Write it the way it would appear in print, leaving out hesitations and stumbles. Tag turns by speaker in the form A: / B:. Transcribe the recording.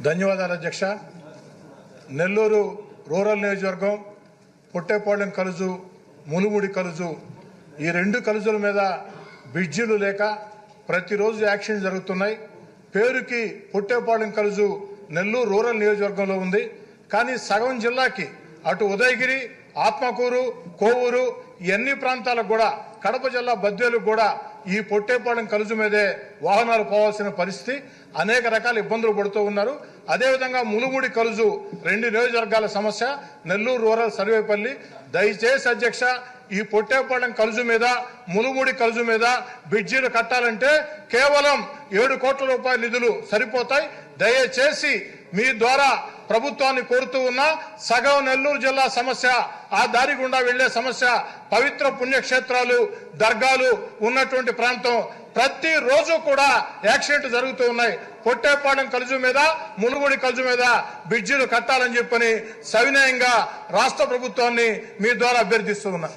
A: ధన్యవాదాలు అధ్యక్ష. నెల్లూరు రూరల్ నియోజకవర్గం పొట్టేపాళెం కలుజు ములుముడి కలుజు ఈ రెండు కలుజుల మీద బ్రిడ్జిలు లేక ప్రతిరోజు యాక్షన్ జరుగుతున్నాయి. పేరుకి పొట్టేపాళెం కలుజు నెల్లూరు రూరల్ నియోజకవర్గంలో ఉంది. కానీ సగం జిల్లాకి అటు ఉదయగిరి, ఆత్మకూరు, కోవూరు ఈ అన్ని ప్రాంతాలకు కూడా కడప జిల్లా బద్వేలకు కూడా ఈ పొట్టేపాళెం కలుజు మీదే వాహనాలు పోవాల్సిన పరిస్థితి, అనేక రకాల ఇబ్బందులు పడుతూ ఉన్నారు. అదేవిధంగా ములుముడి కలుజు రెండు నియోజకవర్గాల సమస్య, నెల్లూరు రూరల్ సర్వేపల్లి. దయచేసి అధ్యక్ష, ఈ పొట్టేపాళెం కలుజు మీద ములుముడి కలుజు మీద బ్రిడ్జీలు కట్టాలంటే కేవలం 7 కోట్ల రూపాయల నిధులు సరిపోతాయి. దయచేసి మీ ద్వారా ప్రభుత్వాన్ని కోరుతూ ఉన్నా, సగం నెల్లూరు జిల్లా సమస్య, ఆ దారి గుండా వెళ్లే సమస్య, పవిత్ర పుణ్యక్షేత్రాలు, దర్గాలు ఉన్నటువంటి ప్రాంతం, ప్రతిరోజు కూడా యాక్సిడెంట్ జరుగుతూ ఉన్నాయి. పొట్టేపాళెం కలుజు మీద ములుముడి కలుజు మీద బ్రిడ్జిలు కట్టాలని చెప్పని సవినయంగా రాష్ట్ర ప్రభుత్వాన్ని మీ ద్వారా అభ్యర్థిస్తూ ఉన్నా.